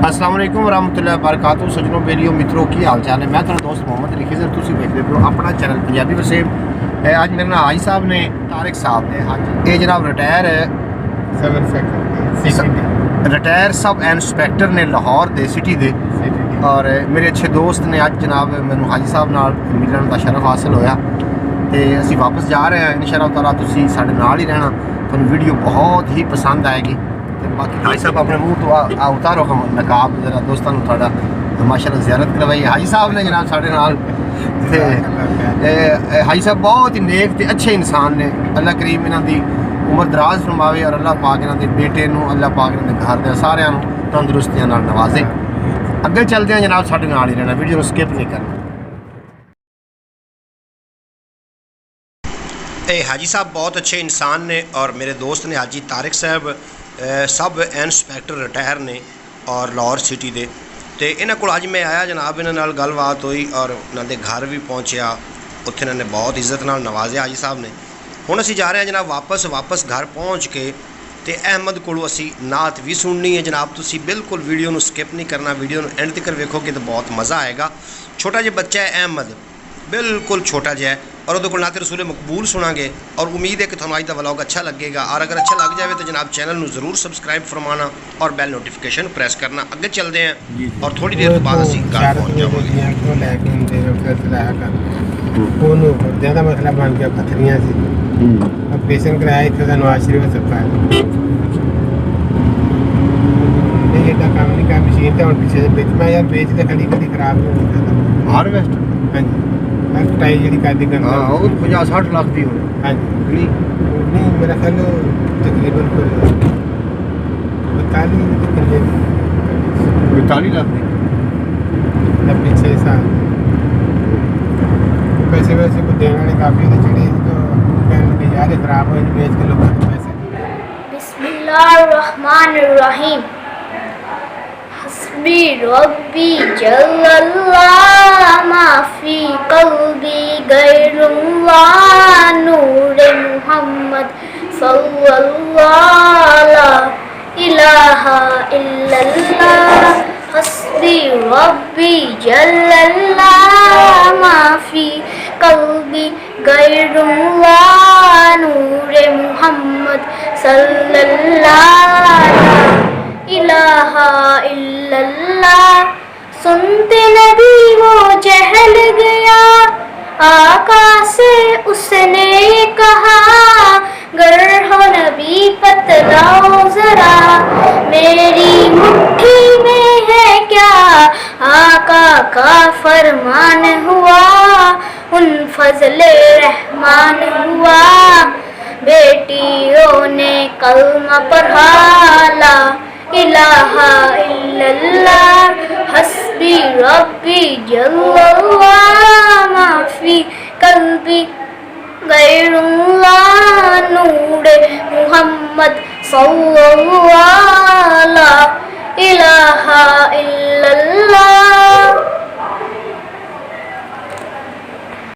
अस्सलाम वालेकुम रहमतुल्लाहि व बरकातहू। सजनों बेलियो मित्रों की हाल चाल है। मैं थोड़ा दोस्त मोहम्मद अली खिज़र, तुम देखते हो अपना चैनल पंजाबी वसेब। अज मेरे नाल हाजी साहब ने, तारिक साहब ने। ये जनाब रिटायर सब इंस्पैक्टर ने लाहौर दे सिटी दे, और मेरे अच्छे दोस्त ने। अज जनाब मैनू हाजी साहब नाल मिलने का शरफ हासिल होया तो असी वापस जा रहे हैं। इंशाअल्लाह ताला तुसी साडे नाल ही रहना, तुहानू वीडियो बहुत ही पसंद आएगी। बाकी हाजी साहब अपने मुँह तो उतारो हम नकाब, जरा दोस्तों थोड़ा माशाअल्लाह ज़ियारत करवाई। हाजी साहब ने जनाब साढ़े नाल हाजी साहब बहुत ही नेक ते अच्छे इंसान ने। अल्लाह करीम इन्हां दी उम्र दराज फरमावे और अल्लाह पाक इन्हां दे बेटे नूं, अल्लाह पाक इन्हां दे घर दे सारिआं नूं तंदुरुस्तियां नाल नवाजे। अगे चलते हैं जनाब, साढ़े नाल ही रहना, वीडियो नूं स्किप नहीं करना। हाजी साहब बहुत अच्छे इंसान ने और मेरे दोस्त ने हाजी तारिक साहब सब इंस्पैक्टर रिटायर ने और लाहौर सिटी दे। तो इन्होंने को अज मैं आया जनाब, इन्होंने नाल गलबात हुई और उन्होंने घर भी पहुँचया, उत्थे इन्होंने बहुत इज्जत नाल नवाज़िया हाजी साहब ने। हुण असीं जा रहे हैं जनाब वापस घर पहुँच के ते अहमद कोलों असीं नात भी सुननी है जनाब। तुसीं बिल्कुल वीडियो नूं स्किप नहीं करना, वीडियो नूं एंड तक वेखोगे तो बहुत मज़ा आएगा। छोटा जिहा बच्चा है अहमद, बिल्कुल छोटा जिहा है, और वो नात रसूल मकबूल सुनांगे और उम्मीद है कि थोड़ा अज का व्लॉग अच्छा लगेगा। और अगर अच्छा लग जाए तो जनाब चैनल में ज़रूर सबसक्राइब फरमाना और बैल नोटिफिकेशन प्रेस करना। अगे चलते हैं और थोड़ी देर तो बाद असीं घर पहुँच जावांगे। ज़्यादा मसला बन गया, पत्थरियाँ से ऑपरेशन कराया इतना का नवाज शरीफ सबका काम नहीं का मशीन तो पीछे बेच मैं यार बेच के खड़ी कभी खराब नहीं होता। हार्वेस्ट हाँ जी, कटाई जी कर दी करना 50-60 लाख की हो। हाँ जी, नहीं मेरा ख्याल तकरीबन 45 लाख की 6 साल पैसे वैसे को देने वाले काफ़ी तो चढ़े तो कहने लगे यार खराब हो बेच के लोग पैसे। बिस्मिल्लाहिर्रहमानिर्रहीम। हस्बी रब्बी जल्लल्लाह माफी कल्बी गैरुल्लाह नूरे मुहम्मद सल्लल्लाहु ला इलाहा इल्लल्लाह। हस्बी रब्बी जल्लल्लाह माफी कल्बी गैरुल्लाह नूरे मुहम्मद सल्लल्लाहु ला इलाहा इल्लल्लाह। सुनते नबी वो चहल गया, आका से उसने कहा गर हो नबी बतलाओ जरा मेरी मुट्ठी में है क्या। आका का फरमान हुआ उन फजले रहमान हुआ, बेटियों ने कलमा पढ़ा ला इलाहा इल्लल्लाह। हस्बी रब्बी जल्लल्लाह माफी कल्बी गैरुल्लाह नूरे मुहम्मद सल्लल्लाहु ला इलाहा इल्लल्लाह।